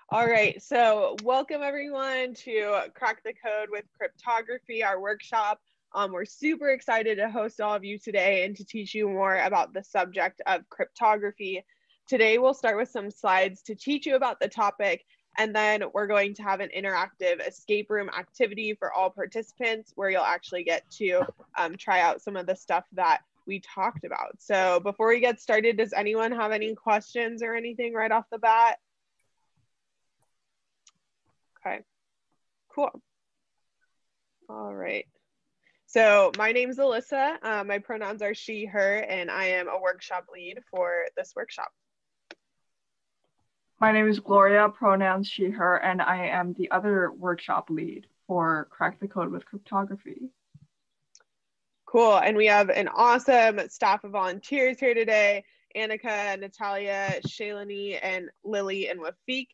All right, so welcome everyone to Crack the Code with Cryptography, our workshop. We're super excited to host all of you today and to teach you more about the subject of cryptography. Today, we'll start with some slides to teach you about the topic, and then we're going to have an interactive escape room activity for all participants where you'll actually get to try out some of the stuff that we talked about. So before we get started, does anyone have any questions or anything right off the bat? Okay, cool. All right. So my name's Alyssa. My pronouns are she, her, and I am a workshop lead for this workshop. My name is Gloria, pronouns she, her, and I am the other workshop lead for Crack the Code with Cryptography. Cool. And we have an awesome staff of volunteers here today. Annika, Natalia, Shailani, and Lily and Wafik.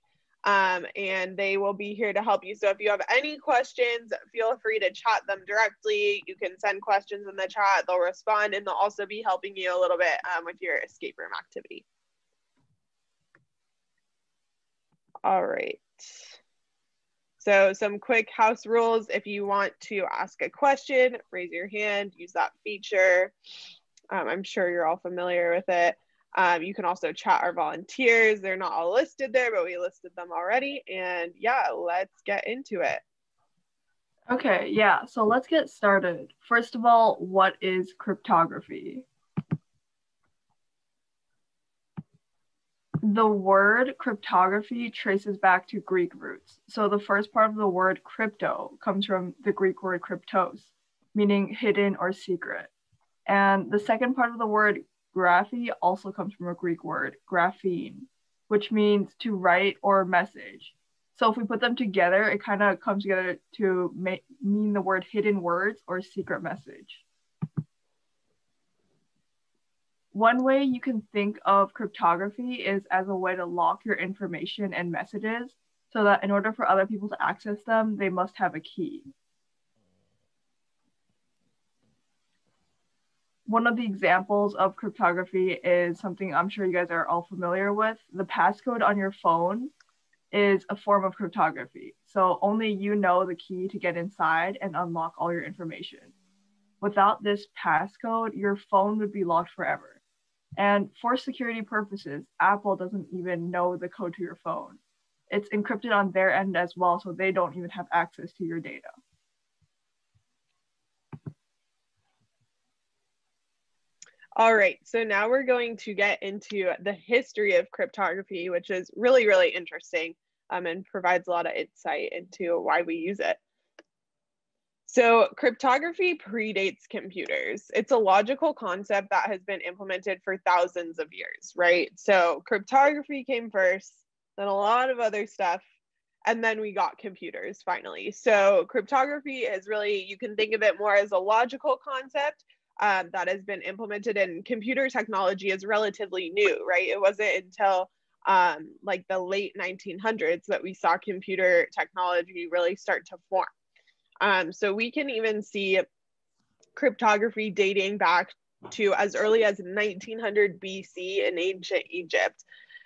And they will be here to help you. So if you have any questions, feel free to chat them directly. You can send questions in the chat. They'll respond, and they'll also be helping you a little bit with your escape room activity. All right. So some quick house rules. If you want to ask a question, raise your hand, use that feature. I'm sure you're all familiar with it. You can also chat our volunteers. They're not all listed there, but we listed them already. And yeah, let's get into it. Okay, yeah, so let's get started. First of all, what is cryptography? The word cryptography traces back to Greek roots. So the first part of the word crypto comes from the Greek word kryptos, meaning hidden or secret. And the second part of the word graphy also comes from a Greek word, graphene, which means to write or message. So if we put them together, it kind of comes together to mean the word hidden words or secret message. One way you can think of cryptography is as a way to lock your information and messages so that in order for other people to access them, they must have a key. One of the examples of cryptography is something I'm sure you guys are all familiar with. The passcode on your phone is a form of cryptography. So only you know the key to get inside and unlock all your information. Without this passcode, your phone would be locked forever. And for security purposes, Apple doesn't even know the code to your phone. It's encrypted on their end as well, so they don't even have access to your data. All right, so now we're going to get into the history of cryptography, which is really, really interesting and provides a lot of insight into why we use it. So cryptography predates computers. It's a logical concept that has been implemented for thousands of years, right? So cryptography came first, then a lot of other stuff, and then we got computers finally. So cryptography is really, you can think of it more as a logical concept that has been implemented, and computer technology is relatively new, right? It wasn't until like the late 1900s that we saw computer technology really start to form. So we can even see cryptography dating back to as early as 1900 BC in ancient Egypt.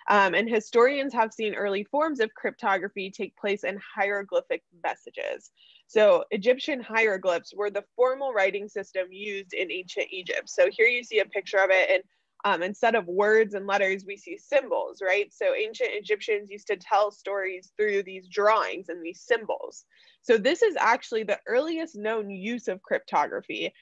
And historians have seen early forms of cryptography take place in hieroglyphic messages. So Egyptian hieroglyphs were the formal writing system used in ancient Egypt. So here you see a picture of it, and instead of words and letters, we see symbols, right? So ancient Egyptians used to tell stories through these drawings and these symbols. So this is actually the earliest known use of cryptography,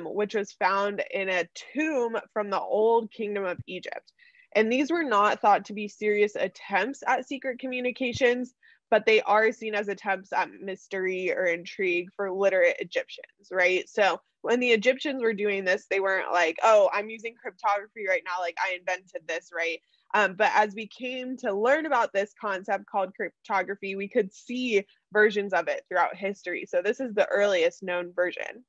which was found in a tomb from the Old Kingdom of Egypt. And these were not thought to be serious attempts at secret communications, but they are seen as attempts at mystery or intrigue for literate Egyptians, right? So when the Egyptians were doing this, they weren't like, oh, I'm using cryptography right now, like I invented this, right? But as we came to learn about this concept called cryptography, we could see versions of it throughout history. So this is the earliest known version.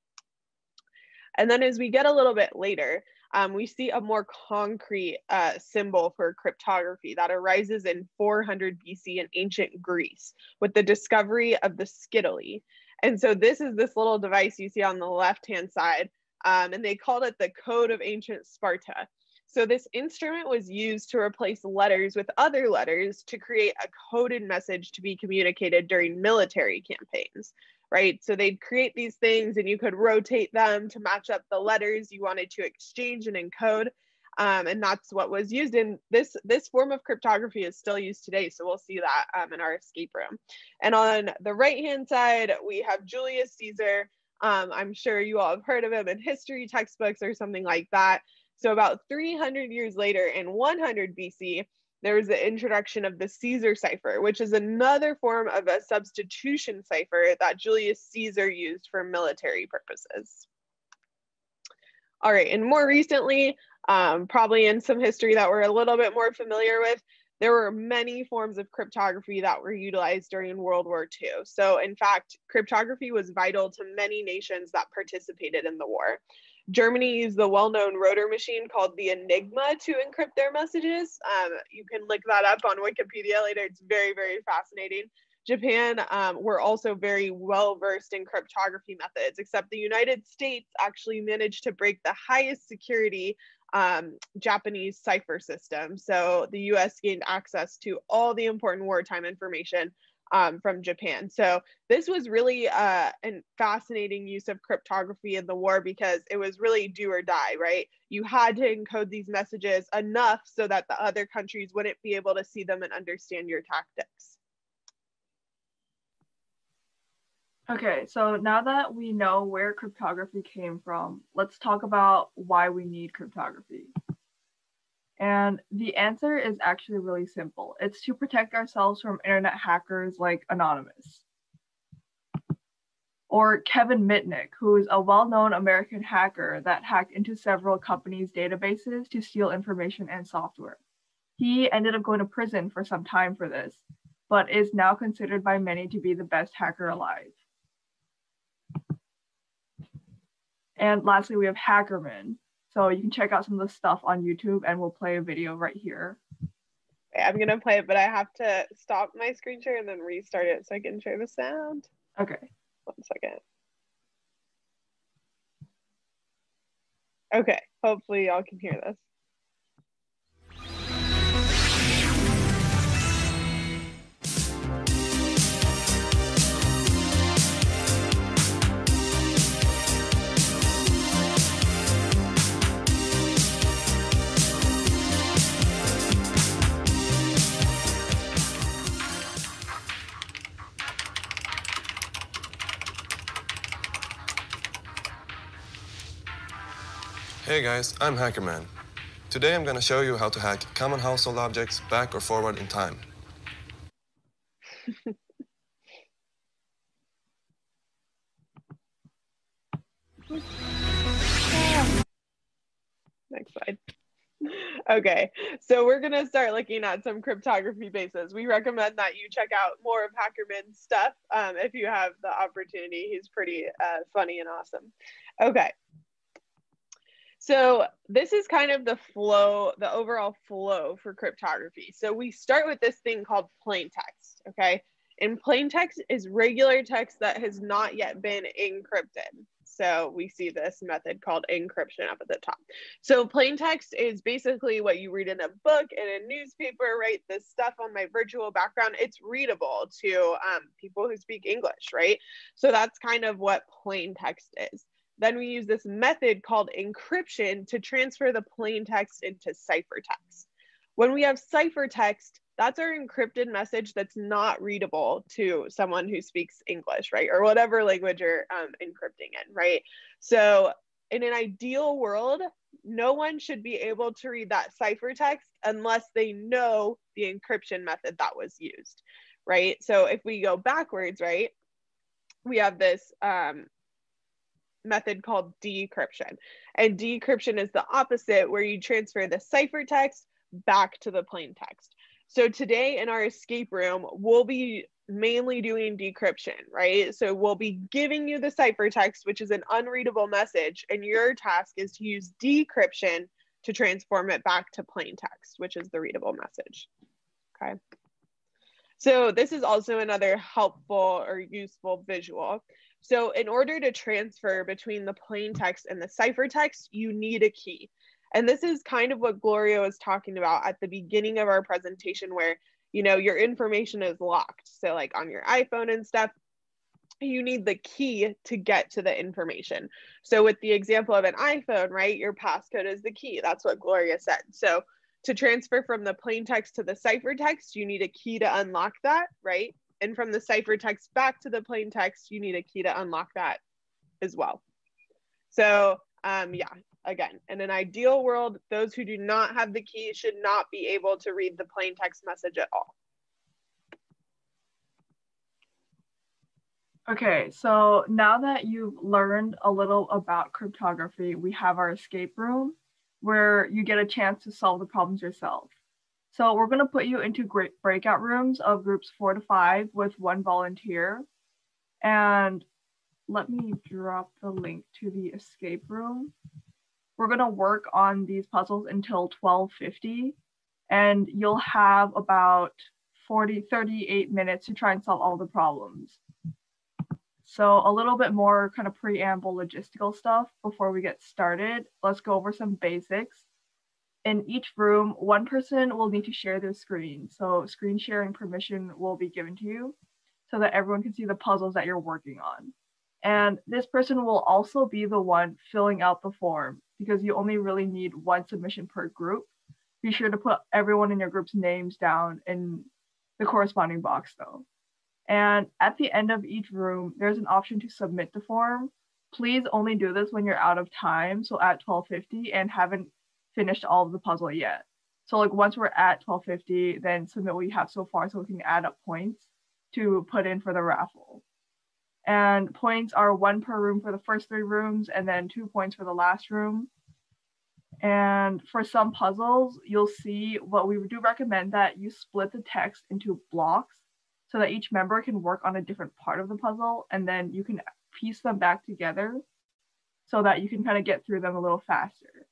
And then as we get a little bit later, we see a more concrete symbol for cryptography that arises in 400 BC in ancient Greece with the discovery of the skytale. And so this is this little device you see on the left-hand side, and they called it the Code of Ancient Sparta. So this instrument was used to replace letters with other letters to create a coded message to be communicated during military campaigns, right? So they'd create these things and you could rotate them to match up the letters you wanted to exchange and encode. And that's what was used in this form of cryptography is still used today. So we'll see that in our escape room. And on the right-hand side, we have Julius Caesar. I'm sure you all have heard of him in history textbooks or something like that. So about 300 years later in 100 BC, there was the introduction of the Caesar cipher, which is another form of a substitution cipher that Julius Caesar used for military purposes. All right, and more recently, probably in some history that we're a little bit more familiar with, there were many forms of cryptography that were utilized during World War II. So in fact, cryptography was vital to many nations that participated in the war. Germany used the well-known rotor machine called the Enigma to encrypt their messages. You can look that up on Wikipedia later. It's very, very fascinating. Japan were also very well versed in cryptography methods, except the United States actually managed to break the highest security Japanese cipher system. So the US gained access to all the important wartime information from Japan. So this was really a fascinating use of cryptography in the war because it was really do or die, right? You had to encode these messages enough so that the other countries wouldn't be able to see them and understand your tactics. Okay, so now that we know where cryptography came from, let's talk about why we need cryptography. And the answer is actually really simple. It's to protect ourselves from internet hackers like Anonymous. Or Kevin Mitnick, who is a well-known American hacker that hacked into several companies' databases to steal information and software. He ended up going to prison for some time for this, but is now considered by many to be the best hacker alive. And lastly, we have Hackerman. So you can check out some of the stuff on YouTube and we'll play a video right here. I'm gonna play it, but I have to stop my screen share and then restart it so I can share the sound. Okay. 1 second. Okay, hopefully y'all can hear this. Hey guys, I'm Hackerman. Today I'm going to show you how to hack common household objects back or forward in time. Next slide. Okay, so we're gonna start looking at some cryptography basics. We recommend that you check out more of Hackerman's stuff if you have the opportunity. He's pretty funny and awesome. Okay. So this is kind of the flow, the overall flow for cryptography. So we start with this thing called plain text, okay? And plain text is regular text that has not yet been encrypted. So we see this method called encryption up at the top. So plain text is basically what you read in a book, in a newspaper, right? This stuff on my virtual background, it's readable to people who speak English, right? So that's kind of what plain text is. Then we use this method called encryption to transfer the plain text into ciphertext. When we have ciphertext, that's our encrypted message that's not readable to someone who speaks English, right? Or whatever language you're encrypting in, right? So in an ideal world, no one should be able to read that ciphertext unless they know the encryption method that was used, right? So if we go backwards, right, we have this method called decryption. And decryption is the opposite, where you transfer the ciphertext back to the plain text. So today in our escape room, we'll be mainly doing decryption, right? So we'll be giving you the ciphertext, which is an unreadable message, and your task is to use decryption to transform it back to plain text, which is the readable message, okay? So this is also another helpful or useful visual. So in order to transfer between the plain text and the ciphertext, you need a key. And this is kind of what Gloria was talking about at the beginning of our presentation, where, your information is locked. So like on your iPhone and stuff, you need the key to get to the information. So with the example of an iPhone, right, your passcode is the key. That's what Gloria said. So to transfer from the plain text to the ciphertext, you need a key to unlock that, right? And from the ciphertext back to the plain text, you need a key to unlock that as well. So yeah, again, in an ideal world, those who do not have the key should not be able to read the plain text message at all. Okay, so now that you've learned a little about cryptography, we have our escape room where you get a chance to solve the problems yourself. So we're going to put you into great breakout rooms of groups 4 to 5 with 1 volunteer. And let me drop the link to the escape room. We're going to work on these puzzles until 12:50, and you'll have about 38 minutes to try and solve all the problems. So a little bit more kind of preamble logistical stuff before we get started. Let's go over some basics. In each room, one person will need to share their screen. So screen sharing permission will be given to you so that everyone can see the puzzles that you're working on. And this person will also be the one filling out the form because you only really need 1 submission per group. Be sure to put everyone in your group's names down in the corresponding box though. And at the end of each room, there's an option to submit the form. Please only do this when you're out of time, so at 12:50 and haven't finished all of the puzzle yet. So like once we're at 12:50, then submit what you have so far so we can add up points to put in for the raffle. And points are 1 per room for the first 3 rooms and then 2 points for the last room. And for some puzzles, you'll see what we do recommend that you split the text into blocks so that each member can work on a different part of the puzzle, and then you can piece them back together so that you can kind of get through them a little faster.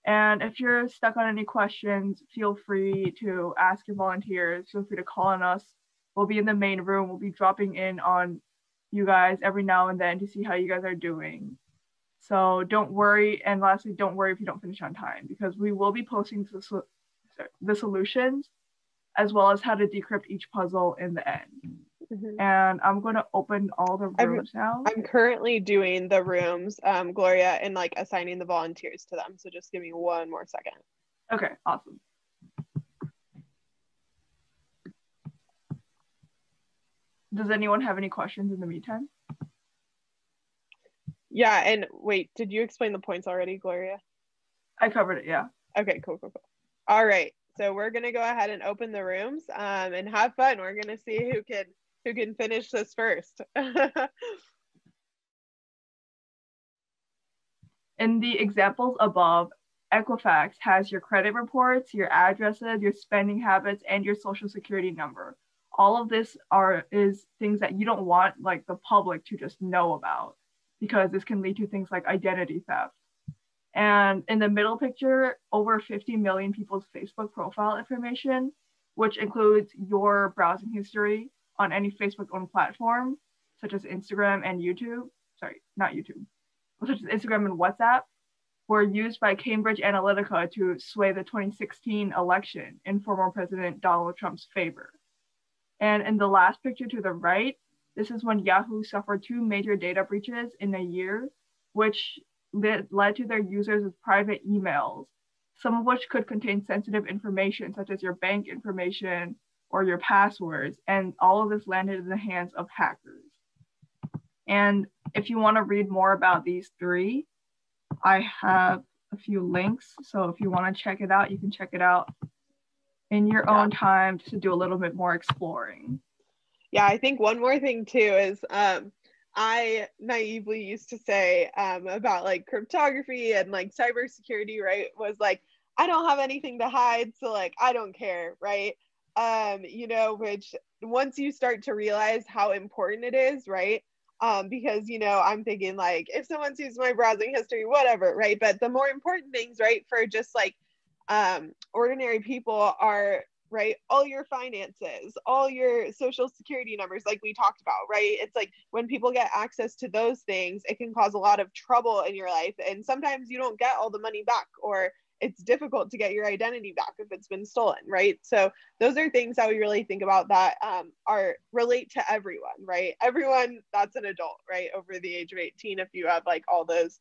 And if you're stuck on any questions, feel free to ask your volunteers, feel free to call on us. We'll be in the main room, we'll be dropping in on you guys every now and then to see how you guys are doing. So don't worry, and lastly, don't worry if you don't finish on time, because we will be posting the solutions as well as how to decrypt each puzzle in the end. Mm-hmm. And I'm going to open all the rooms now. I'm currently doing the rooms, Gloria, and like assigning the volunteers to them. So just give me 1 more second. Okay, awesome. Does anyone have any questions in the meantime? Yeah, and wait, did you explain the points already, Gloria? I covered it, yeah. Okay, cool. All right. So we're going to go ahead and open the rooms and have fun. We're going to see who can finish this first. In the examples above, Equifax has your credit reports, your addresses, your spending habits, and your social security number. All of this is things that you don't want like the public to just know about, because this can lead to things like identity theft. And in the middle picture, over 50 million people's Facebook profile information, which includes your browsing history on any Facebook-owned platform, such as Instagram and YouTube. Sorry, not YouTube, such as Instagram and WhatsApp, were used by Cambridge Analytica to sway the 2016 election in former President Donald Trump's favor. And in the last picture to the right, this is when Yahoo suffered 2 major data breaches in a year, which led to their users with private emails, some of which could contain sensitive information such as your bank information or your passwords, and all of this landed in the hands of hackers. And if you want to read more about these 3, I have a few links. So if you want to check it out, you can check it out in your own time to do a little bit more exploring. Yeah, I think one more thing too is I naively used to say about like cryptography and like cybersecurity, right, was like, I don't have anything to hide, so like I don't care, right? Which once you start to realize how important it is, right? Because I'm thinking like, if someone sees my browsing history, whatever, right? But the more important things, right, for just like ordinary people are, right, all your finances, all your social security numbers, like we talked about, right? It's like when people get access to those things, it can cause a lot of trouble in your life, and sometimes you don't get all the money back, or it's difficult to get your identity back if it's been stolen, right? So those are things that we really think about that relate to everyone, right? Everyone that's an adult, right, over the age of 18, if you have like all those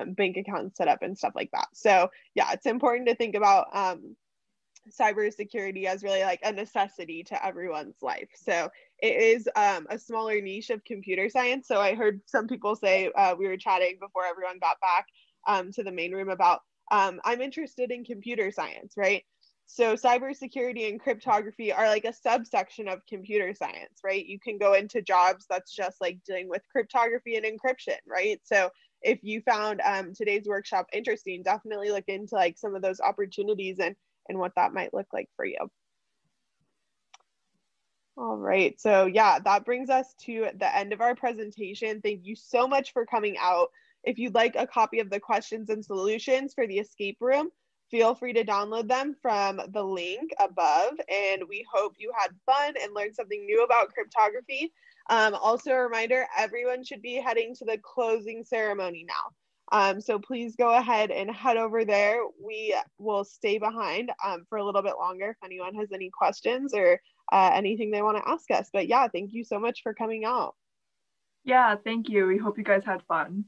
bank accounts set up and stuff like that. So yeah, it's important to think about cybersecurity as really like a necessity to everyone's life. So it is a smaller niche of computer science. So I heard some people say, we were chatting before everyone got back to the main room about, I'm interested in computer science, right? So cybersecurity and cryptography are like a subsection of computer science, right? You can go into jobs that's just like dealing with cryptography and encryption, right? So if you found today's workshop interesting, definitely look into like some of those opportunities and what that might look like for you. All right, so yeah, that brings us to the end of our presentation. Thank you so much for coming out. If you'd like a copy of the questions and solutions for the escape room, feel free to download them from the link above. And we hope you had fun and learned something new about cryptography. Also a reminder, everyone should be heading to the closing ceremony now. So please go ahead and head over there. We will stay behind for a little bit longer if anyone has any questions or anything they want to ask us. But yeah, thank you so much for coming out. Yeah, thank you. We hope you guys had fun.